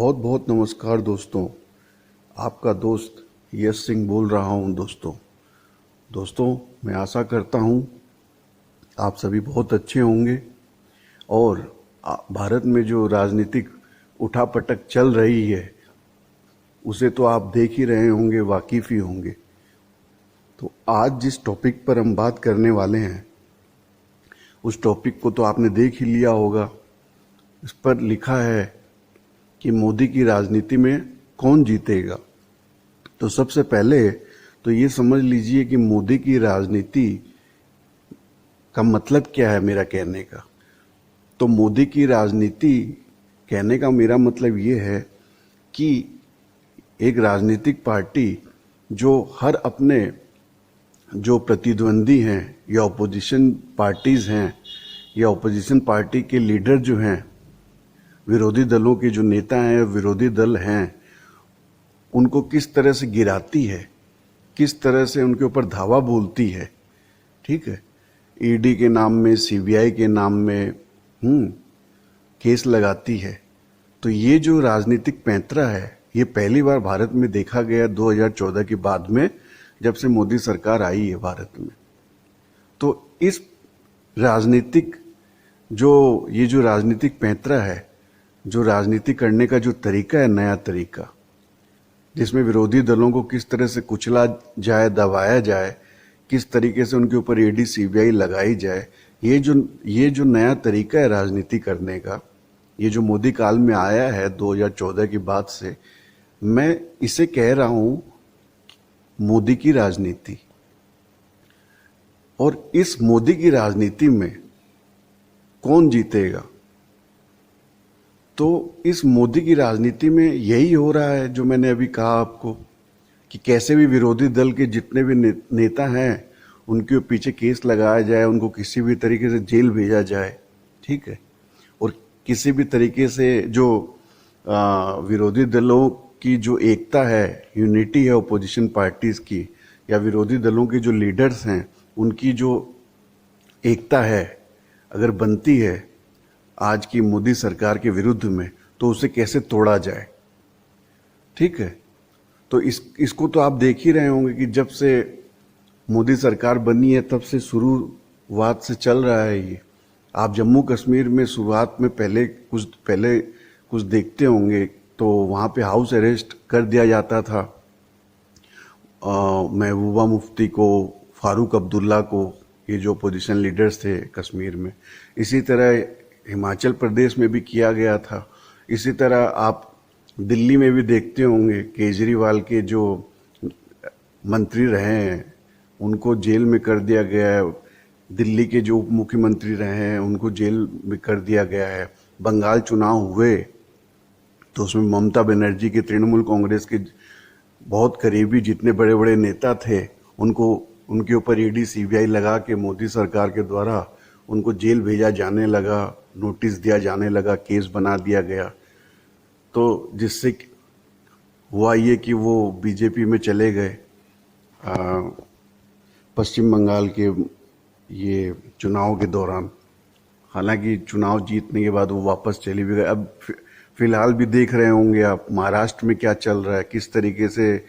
बहुत बहुत नमस्कार दोस्तों। आपका दोस्त यश सिंह बोल रहा हूं। दोस्तों मैं आशा करता हूं आप सभी बहुत अच्छे होंगे और भारत में जो राजनीतिक उठापटक चल रही है उसे तो आप देख ही रहे होंगे, वाकिफ ही होंगे। तो आज जिस टॉपिक पर हम बात करने वाले हैं उस टॉपिक को तो आपने देख ही लिया होगा। इस पर लिखा है कि मोदी की राजनीति में कौन जीतेगा। तो सबसे पहले तो ये समझ लीजिए कि मोदी की राजनीति का मतलब क्या है। मेरा कहने का तो मोदी की राजनीति कहने का मेरा मतलब ये है कि एक राजनीतिक पार्टी जो हर अपने जो प्रतिद्वंदी हैं या ऑपोजिशन पार्टीज हैं या ऑपोजिशन पार्टी के लीडर जो हैं, विरोधी दलों के जो नेता हैं, विरोधी दल हैं, उनको किस तरह से गिराती है, किस तरह से उनके ऊपर धावा बोलती है। ठीक है, ईडी के नाम में, सीबीआई के नाम में केस लगाती है। तो ये जो राजनीतिक पैंतरा है ये पहली बार भारत में देखा गया 2014 के बाद में, जब से मोदी सरकार आई है भारत में। तो इस राजनीतिक ये जो राजनीतिक पैंतरा है, जो राजनीति करने का जो तरीका है, नया तरीका, जिसमें विरोधी दलों को किस तरह से कुचला जाए, दबाया जाए, किस तरीके से उनके ऊपर ईडी सीबीआई लगाई जाए, ये जो नया तरीका है राजनीति करने का, ये जो मोदी काल में आया है 2014 के बाद से, मैं इसे कह रहा हूं मोदी की राजनीति। और इस मोदी की राजनीति में कौन जीतेगा? तो इस मोदी की राजनीति में यही हो रहा है जो मैंने अभी कहा आपको, कि कैसे भी विरोधी दल के जितने भी नेता हैं उनके पीछे केस लगाया जाए, उनको किसी भी तरीके से जेल भेजा जाए। ठीक है, और किसी भी तरीके से जो विरोधी दलों की जो एकता है, यूनिटी है ओपोजिशन पार्टीज की, या विरोधी दलों के जो लीडर्स हैं उनकी जो एकता है, अगर बनती है आज की मोदी सरकार के विरुद्ध में, तो उसे कैसे तोड़ा जाए। ठीक है, तो इसको तो आप देख ही रहे होंगे कि जब से मोदी सरकार बनी है तब से शुरुआत से चल रहा है ये। आप जम्मू कश्मीर में शुरुआत में पहले कुछ देखते होंगे तो वहाँ पे हाउस अरेस्ट कर दिया जाता था महबूबा मुफ्ती को, फारूक अब्दुल्ला को, ये जो अपोजिशन लीडर्स थे कश्मीर में। इसी तरह हिमाचल प्रदेश में भी किया गया था। इसी तरह आप दिल्ली में भी देखते होंगे, केजरीवाल के जो मंत्री रहे हैं उनको जेल में कर दिया गया है। दिल्ली के जो उप मुख्यमंत्री रहे हैं उनको जेल में कर दिया गया है। बंगाल चुनाव हुए तो उसमें ममता बनर्जी के, तृणमूल कांग्रेस के बहुत करीबी जितने बड़े बड़े नेता थे उनके ऊपर ईडी सीबीआई लगा के मोदी सरकार के द्वारा उनको जेल भेजा जाने लगा, नोटिस दिया जाने लगा, केस बना दिया गया। तो जिससे हुआ ये कि वो बीजेपी में चले गए। पश्चिम बंगाल के ये चुनाव के दौरान, हालांकि चुनाव जीतने के बाद वो वापस चले भी गए। अब फिलहाल भी देख रहे होंगे आप महाराष्ट्र में क्या चल रहा है, किस तरीके से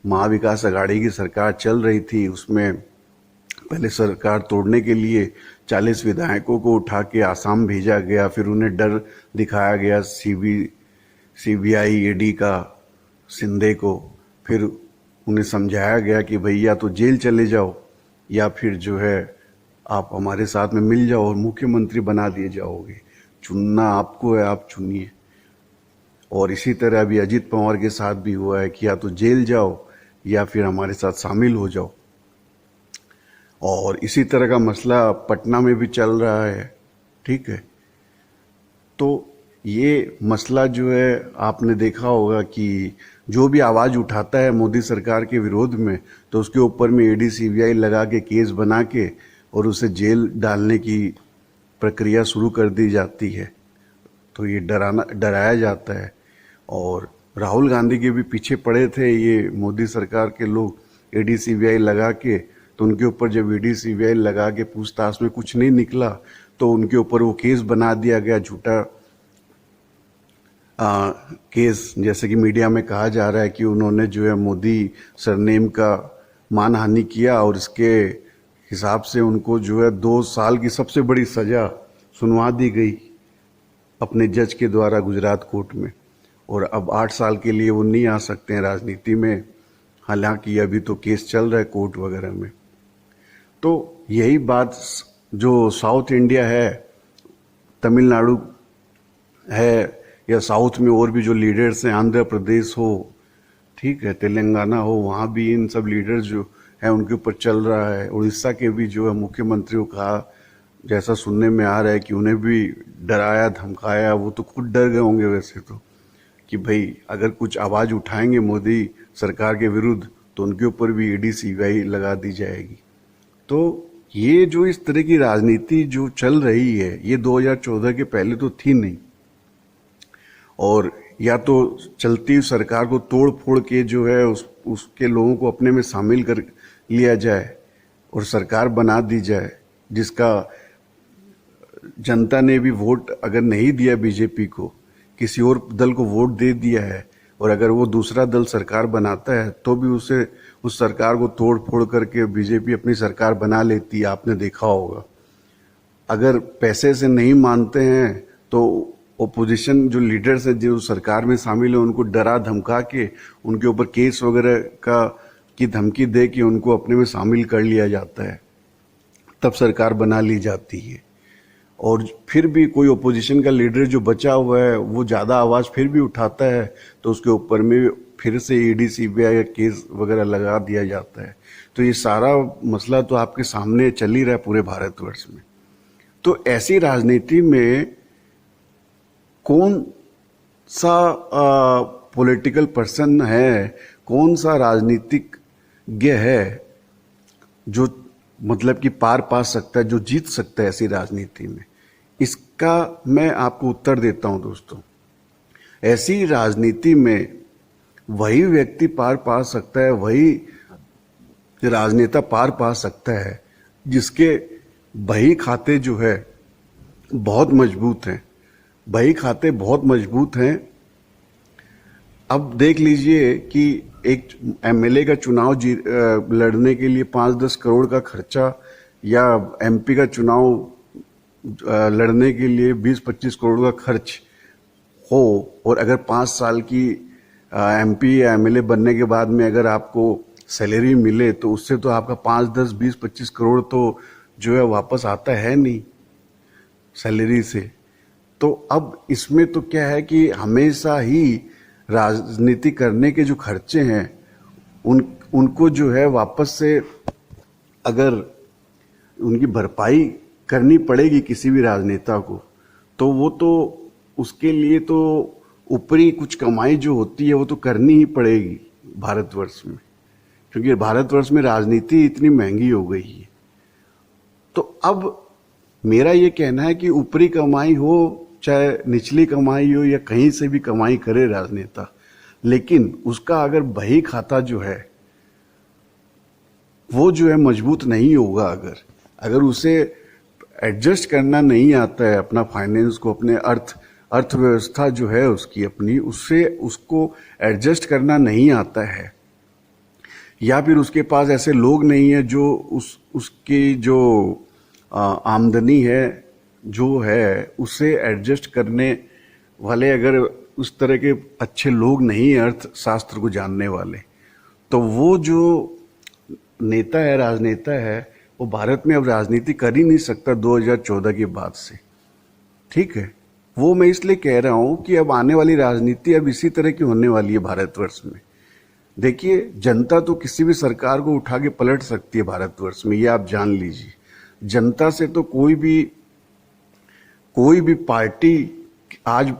महाविकास अघाड़ी की सरकार चल रही थी। उसमें पहले सरकार तोड़ने के लिए 40 विधायकों को उठा के आसाम भेजा गया, फिर उन्हें डर दिखाया गया सीबीआई ईडी का, शिंदे को। फिर उन्हें समझाया गया कि भैया तो जेल चले जाओ या फिर जो है आप हमारे साथ में मिल जाओ और मुख्यमंत्री बना दिए जाओगे। चुनना आपको है, आप चुनिए। और इसी तरह अभी अजीत पवार के साथ भी हुआ है कि या तो जेल जाओ या फिर हमारे साथ शामिल हो जाओ। और इसी तरह का मसला पटना में भी चल रहा है। ठीक है, तो ये मसला जो है आपने देखा होगा कि जो भी आवाज उठाता है मोदी सरकार के विरोध में तो उसके ऊपर में ईडी सीबीआई लगा के केस बना के और उसे जेल डालने की प्रक्रिया शुरू कर दी जाती है। तो ये डराया जाता है। और राहुल गांधी के भी पीछे पड़े थे ये मोदी सरकार के लोग, ईडी सीबीआई लगा के। तो उनके ऊपर जब ईडी सीबीआई लगा के पूछताछ में कुछ नहीं निकला तो उनके ऊपर वो केस बना दिया गया झूठा। केस, जैसे कि मीडिया में कहा जा रहा है कि उन्होंने जो है मोदी सरनेम का मानहानि किया और इसके हिसाब से उनको जो है 2 साल की सबसे बड़ी सजा सुनवा दी गई अपने जज के द्वारा गुजरात कोर्ट में, और अब 8 साल के लिए वो नहीं आ सकते हैं राजनीति में, हालांकि अभी तो केस चल रहा है कोर्ट वगैरह में। तो यही बात जो साउथ इंडिया है, तमिलनाडु है, या साउथ में और भी जो लीडर्स हैं, आंध्र प्रदेश हो, ठीक है, तेलंगाना हो, वहाँ भी इन सब लीडर्स जो हैं उनके ऊपर चल रहा है। उड़ीसा के भी जो है मुख्यमंत्री को कहा, जैसा सुनने में आ रहा है कि उन्हें भी डराया धमकाया, वो तो खुद डर गए होंगे वैसे तो, कि भाई अगर कुछ आवाज़ उठाएंगे मोदी सरकार के विरुद्ध तो उनके ऊपर भी ईडी सीबीआई लगा दी जाएगी। तो ये जो इस तरह की राजनीति जो चल रही है, ये 2014 के पहले तो थी नहीं, और या तो चलती सरकार को तोड़ फोड़ के जो है उसके लोगों को अपने में शामिल कर लिया जाए और सरकार बना दी जाए, जिसका जनता ने भी वोट अगर नहीं दिया बीजेपी को, किसी और दल को वोट दे दिया है, और अगर वो दूसरा दल सरकार बनाता है तो भी उसे उस सरकार को तोड़ फोड़ करके बीजेपी अपनी सरकार बना लेती है, आपने देखा होगा। अगर पैसे से नहीं मानते हैं तो ओपोजिशन जो लीडर्स है जो सरकार में शामिल है उनको डरा धमका के उनके ऊपर केस वगैरह की धमकी दे के उनको अपने में शामिल कर लिया जाता है, तब सरकार बना ली जाती है। और फिर भी कोई ओपोजिशन का लीडर जो बचा हुआ है वो ज़्यादा आवाज़ फिर भी उठाता है तो उसके ऊपर में फिर से ईडी सीबीआई केस वगैरह लगा दिया जाता है। तो ये सारा मसला तो आपके सामने चल ही रहा है पूरे भारतवर्ष में। तो ऐसी राजनीति में कौन सा पॉलिटिकल पर्सन है, कौन सा राजनीतिज्ञ है जो मतलब कि पार पा सकता है, जो जीत सकता है ऐसी राजनीति में? इसका मैं आपको उत्तर देता हूं दोस्तों। ऐसी राजनीति में वही व्यक्ति पार पा सकता है, वही राजनेता पार पा सकता है जिसके बही खाते जो है बहुत मजबूत हैं, बही खाते बहुत मजबूत हैं। अब देख लीजिए कि एक एमएलए का चुनाव लड़ने के लिए 5-10 करोड़ का खर्चा, या एमपी का चुनाव लड़ने के लिए 20-25 करोड़ का खर्च हो, और अगर 5 साल की एमपी या एमएलए बनने के बाद में अगर आपको सैलरी मिले तो उससे तो आपका 5-10-20-25 करोड़ तो जो है वापस आता है नहीं सैलरी से। तो अब इसमें तो क्या है कि हमेशा ही राजनीति करने के जो खर्चे हैं उनको जो है वापस से अगर उनकी भरपाई करनी पड़ेगी किसी भी राजनेता को, तो वो तो उसके लिए तो ऊपरी कुछ कमाई जो होती है वो तो करनी ही पड़ेगी भारतवर्ष में, क्योंकि भारतवर्ष में राजनीति इतनी महंगी हो गई है। तो अब मेरा ये कहना है कि ऊपरी कमाई हो चाहे निचली कमाई हो या कहीं से भी कमाई करे राजनेता, लेकिन उसका अगर बही खाता जो है वो जो है मजबूत नहीं होगा, अगर उसे एडजस्ट करना नहीं आता है अपना फाइनेंस को, अपने अर्थव्यवस्था जो है उसकी अपनी, उससे उसको एडजस्ट करना नहीं आता है, या फिर उसके पास ऐसे लोग नहीं है जो उसकी जो आमदनी है जो है उसे एडजस्ट करने वाले, अगर उस तरह के अच्छे लोग नहीं है अर्थशास्त्र को जानने वाले, तो वो जो नेता है, राजनेता है, वो भारत में अब राजनीति कर ही नहीं सकता 2014 के बाद से। ठीक है, वो मैं इसलिए कह रहा हूं कि अब आने वाली राजनीति अब इसी तरह की होने वाली है भारतवर्ष में। देखिए, जनता तो किसी भी सरकार को उठा के पलट सकती है भारतवर्ष में, ये आप जान लीजिए। जनता से तो कोई भी पार्टी, आज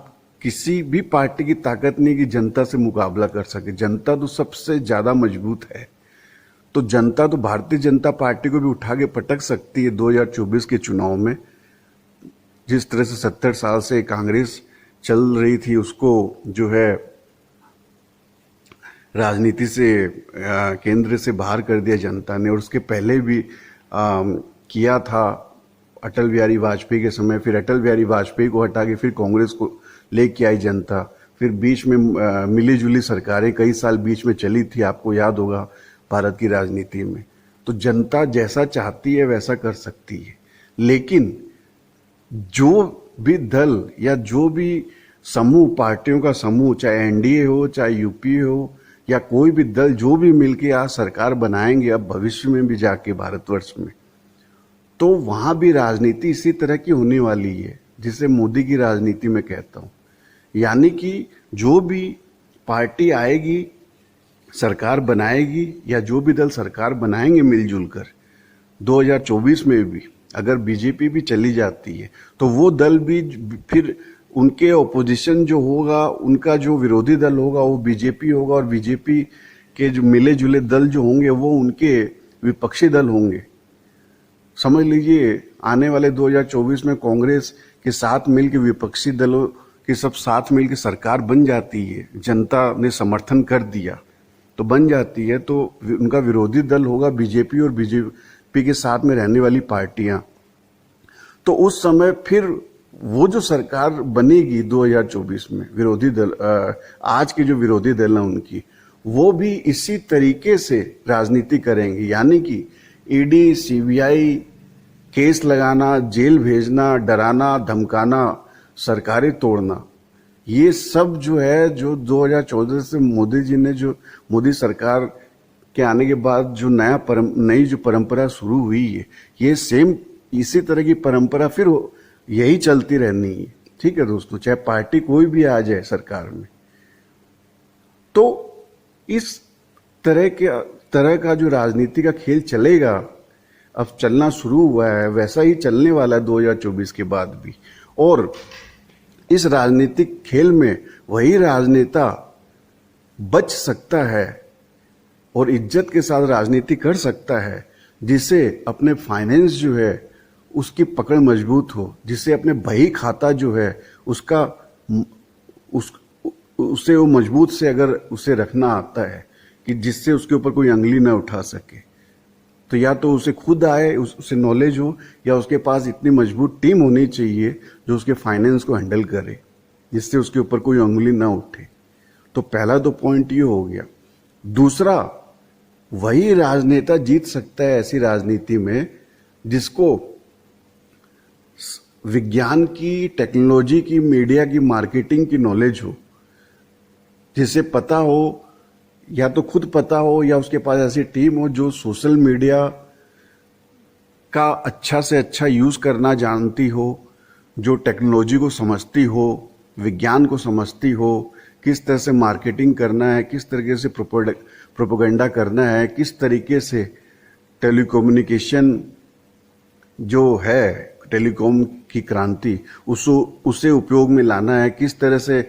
किसी भी पार्टी की ताकत नहीं कि जनता से मुकाबला कर सके। जनता तो सबसे ज्यादा मजबूत है। तो जनता तो भारतीय जनता पार्टी को भी उठा के पटक सकती है 2024 के चुनाव में। जिस तरह से 70 साल से कांग्रेस चल रही थी उसको जो है राजनीति से केंद्र से बाहर कर दिया जनता ने, और उसके पहले भी किया था अटल बिहारी वाजपेयी के समय। फिर अटल बिहारी वाजपेयी को हटा के फिर कांग्रेस को लेके आई जनता। फिर बीच में मिली जुली सरकारें कई साल बीच में चली थी, आपको याद होगा भारत की राजनीति में। तो जनता जैसा चाहती है वैसा कर सकती है, लेकिन जो भी दल या जो भी समूह, पार्टियों का समूह, चाहे एनडीए हो, चाहे यूपीए हो, या कोई भी दल, जो भी मिलके आज सरकार बनाएंगे अब भविष्य में भी जाके भारतवर्ष में, तो वहां भी राजनीति इसी तरह की होने वाली है जिसे मोदी की राजनीति में कहता हूं। यानी कि जो भी पार्टी आएगी, सरकार बनाएगी, या जो भी दल सरकार बनाएंगे मिलजुल कर, 2024 में भी अगर बीजेपी भी चली जाती है तो वो दल भी फिर उनके ओपोजिशन जो होगा, उनका जो विरोधी दल होगा वो बीजेपी होगा, और बीजेपी के जो मिले जुले दल जो होंगे वो उनके विपक्षी दल होंगे। समझ लीजिए आने वाले 2024 में कांग्रेस के साथ मिलकर विपक्षी दलों के सब साथ मिलकर सरकार बन जाती है, जनता ने समर्थन कर दिया तो बन जाती है, तो उनका विरोधी दल होगा बीजेपी और बीजेपी के साथ में रहने वाली पार्टियां। तो उस समय फिर वो जो सरकार बनेगी 2024 में, विरोधी दल आज के जो विरोधी दल हैं उनकी, वो भी इसी तरीके से राजनीति करेंगे। यानी कि ईडी, सीबीआई, केस लगाना, जेल भेजना, डराना, धमकाना, सरकारें तोड़ना, ये सब जो है जो 2014 से मोदी जी ने, जो मोदी सरकार के आने के बाद जो नई जो परंपरा शुरू हुई है, ये सेम इसी तरह की परंपरा फिर यही चलती रहनी है। ठीक है दोस्तों, चाहे पार्टी कोई भी आ जाए सरकार में। तो इस तरह का जो राजनीति का खेल चलेगा, अब चलना शुरू हुआ है, वैसा ही चलने वाला है 2024 के बाद भी। और इस राजनीतिक खेल में वही राजनेता बच सकता है और इज्जत के साथ राजनीति कर सकता है जिसे अपने फाइनेंस जो है उसकी पकड़ मजबूत हो, जिसे अपने बही खाता जो है उसका उसे वो मजबूत से अगर उसे रखना आता है कि जिससे उसके ऊपर कोई अंगली ना उठा सके, तो या तो उसे खुद आए, उसे नॉलेज हो, या उसके पास इतनी मजबूत टीम होनी चाहिए जो उसके फाइनेंस को हैंडल करे जिससे उसके ऊपर कोई अंगुली ना उठे। तो पहला तो पॉइंट ये हो गया। दूसरा, वही राजनेता जीत सकता है ऐसी राजनीति में जिसको विज्ञान की, टेक्नोलॉजी की, मीडिया की, मार्केटिंग की नॉलेज हो, जिसे पता हो, या तो खुद पता हो या उसके पास ऐसी टीम हो जो सोशल मीडिया का अच्छा से अच्छा यूज करना जानती हो, जो टेक्नोलॉजी को समझती हो, विज्ञान को समझती हो, किस तरह से मार्केटिंग करना है, किस तरीके से प्रोपेगेंडा करना है, किस तरीके से टेलीकम्युनिकेशन जो है, टेलीकॉम की क्रांति, उसे उपयोग में लाना है, किस तरह से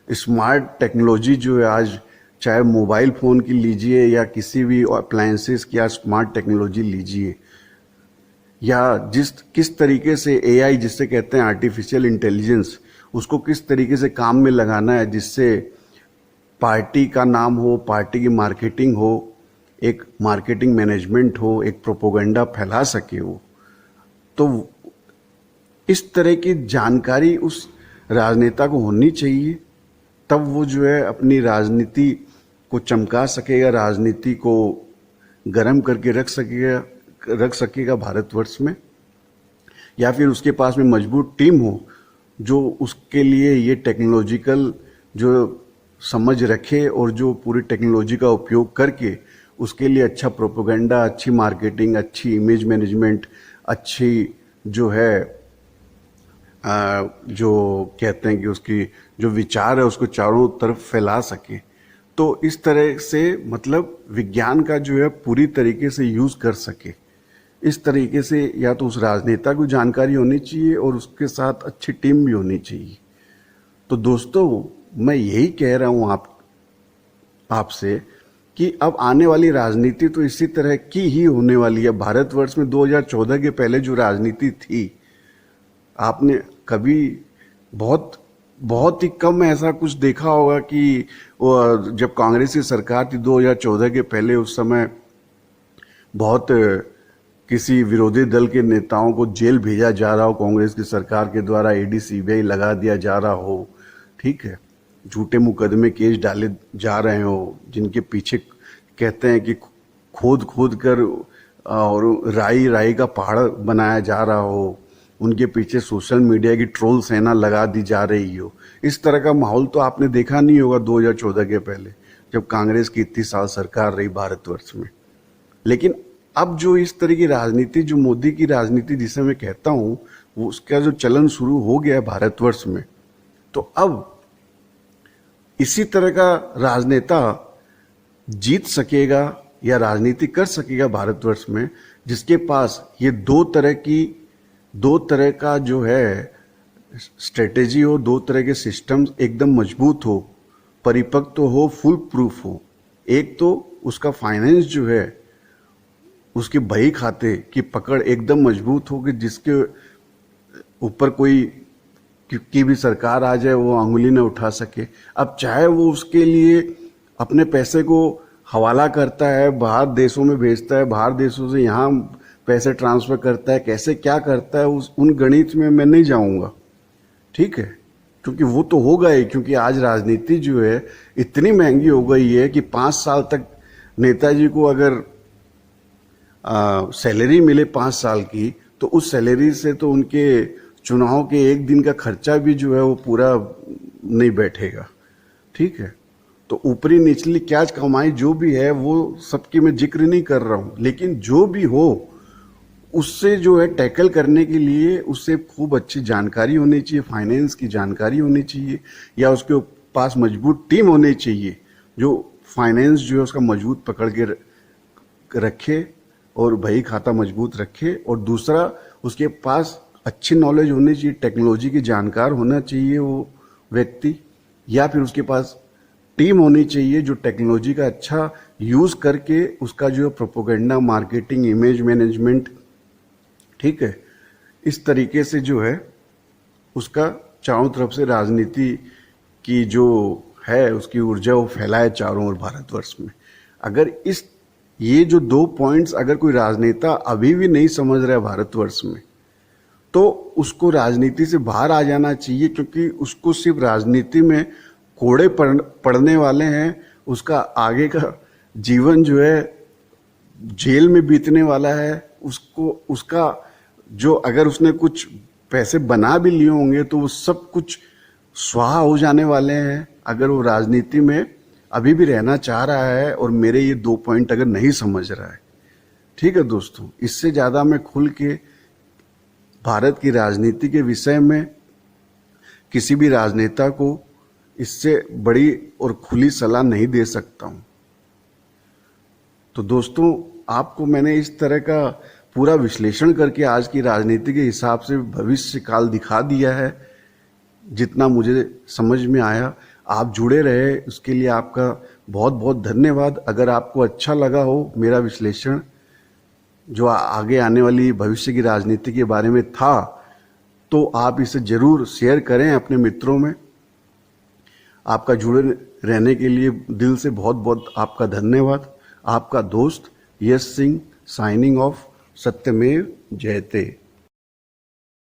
स्मार्ट टेक्नोलॉजी जो है आज, चाहे मोबाइल फोन की लीजिए या किसी भी अप्लायंसेस की आज स्मार्ट टेक्नोलॉजी लीजिए, या किस तरीके से एआई जिससे कहते हैं आर्टिफिशियल इंटेलिजेंस, उसको किस तरीके से काम में लगाना है जिससे पार्टी का नाम हो, पार्टी की मार्केटिंग हो, एक मार्केटिंग मैनेजमेंट हो, एक प्रोपोगंडा फैला सके वो। तो इस तरह की जानकारी उस राजनेता को होनी चाहिए, तब वो जो है अपनी राजनीति को चमका सकेगा, राजनीति को गर्म करके रख सकेगा भारतवर्ष में। या फिर उसके पास में मजबूत टीम हो जो उसके लिए ये टेक्नोलॉजिकल जो समझ रखे और जो पूरी टेक्नोलॉजी का उपयोग करके उसके लिए अच्छा प्रोपेगेंडा, अच्छी मार्केटिंग, अच्छी इमेज मैनेजमेंट, अच्छी जो है जो कहते हैं कि उसकी जो विचार है उसको चारों तरफ फैला सके। तो इस तरह से मतलब विज्ञान का जो है पूरी तरीके से यूज कर सके। इस तरीके से या तो उस राजनेता को जानकारी होनी चाहिए और उसके साथ अच्छी टीम भी होनी चाहिए। तो दोस्तों, मैं यही कह रहा हूं आपसे कि अब आने वाली राजनीति तो इसी तरह की ही होने वाली है। भारतवर्ष में 2014 के पहले जो राजनीति थी, आपने कभी बहुत ही कम ऐसा कुछ देखा होगा कि जब कांग्रेस की सरकार थी 2014 के पहले, उस समय बहुत किसी विरोधी दल के नेताओं को जेल भेजा जा रहा हो, कांग्रेस की सरकार के द्वारा ईडी सीबीआई लगा दिया जा रहा हो, ठीक है। झूठे मुकदमे केस डाले जा रहे हो, जिनके पीछे कहते हैं कि खोद खोद कर और राई राई का पहाड़ बनाया जा रहा हो, उनके पीछे सोशल मीडिया की ट्रोल सेना लगा दी जा रही हो। इस तरह का माहौल तो आपने देखा नहीं होगा 2014 के पहले, जब कांग्रेस की इतनी साल सरकार रही भारतवर्ष में। लेकिन अब जो इस तरह की राजनीति, जो मोदी की राजनीति जिसे मैं कहता हूं, वो उसका जो चलन शुरू हो गया है भारतवर्ष में, तो अब इसी तरह का राजनेता जीत सकेगा या राजनीति कर सकेगा भारतवर्ष में, जिसके पास ये दो तरह का जो है स्ट्रेटेजी हो, दो तरह के सिस्टम्स एकदम मजबूत हो, परिपक्व हो, फुल प्रूफ हो। एक तो उसका फाइनेंस जो है, उसके बही खाते की पकड़ एकदम मजबूत हो कि जिसके ऊपर कोई की भी सरकार आ जाए वो अंगुली न उठा सके। अब चाहे वो उसके लिए अपने पैसे को हवाला करता है, बाहर देशों में भेजता है, बाहर देशों से यहाँ पैसे ट्रांसफर करता है, कैसे क्या करता है उन गणित में मैं नहीं जाऊंगा, ठीक है, क्योंकि वो तो होगा ही। क्योंकि आज राजनीति जो है इतनी महंगी हो गई है कि 5 साल तक नेताजी को अगर सैलरी मिले 5 साल की, तो उस सैलरी से तो उनके चुनाव के एक दिन का खर्चा भी जो है वो पूरा नहीं बैठेगा, ठीक है। तो ऊपरी निचली क्या कमाई जो भी है वो सबकी मैं जिक्र नहीं कर रहा हूं, लेकिन जो भी हो उससे जो है टैकल करने के लिए उससे खूब अच्छी जानकारी होनी चाहिए, फाइनेंस की जानकारी होनी चाहिए, या उसके पास मजबूत टीम होनी चाहिए जो फाइनेंस जो है उसका मजबूत पकड़ के रखे और बही खाता मजबूत रखे। और दूसरा, उसके पास अच्छी नॉलेज होनी चाहिए, टेक्नोलॉजी की जानकार होना चाहिए वो व्यक्ति, या फिर उसके पास टीम होनी चाहिए जो टेक्नोलॉजी का अच्छा यूज करके उसका जो प्रोपोगेंडा, मार्केटिंग, इमेज मैनेजमेंट, ठीक है, इस तरीके से जो है उसका चारों तरफ से राजनीति की जो है उसकी ऊर्जा वो फैलाए चारों ओर भारतवर्ष में। अगर ये जो 2 पॉइंट्स अगर कोई राजनेता अभी भी नहीं समझ रहा है भारतवर्ष में, तो उसको राजनीति से बाहर आ जाना चाहिए, क्योंकि उसको सिर्फ राजनीति में कोड़े पड़ने वाले हैं। उसका आगे का जीवन जो है जेल में बीतने वाला है। उसका जो अगर उसने कुछ पैसे बना भी लिए होंगे तो वो सब कुछ स्वाहा हो जाने वाले हैं अगर वो राजनीति में अभी भी रहना चाह रहा है और मेरे ये 2 पॉइंट अगर नहीं समझ रहा है। ठीक है दोस्तों, इससे ज़्यादा मैं खुल के भारत की राजनीति के विषय में किसी भी राजनेता को इससे बड़ी और खुली सलाह नहीं दे सकता हूं। तो दोस्तों, आपको मैंने इस तरह का पूरा विश्लेषण करके आज की राजनीति के हिसाब से भविष्य काल दिखा दिया है जितना मुझे समझ में आया। आप जुड़े रहे, उसके लिए आपका बहुत बहुत धन्यवाद। अगर आपको अच्छा लगा हो मेरा विश्लेषण जो आगे आने वाली भविष्य की राजनीति के बारे में था, तो आप इसे जरूर शेयर करें अपने मित्रों में। आपका जुड़े रहने के लिए दिल से बहुत बहुत आपका धन्यवाद। आपका दोस्त यश सिंह साइनिंग ऑफ। सत्यमेव जयते।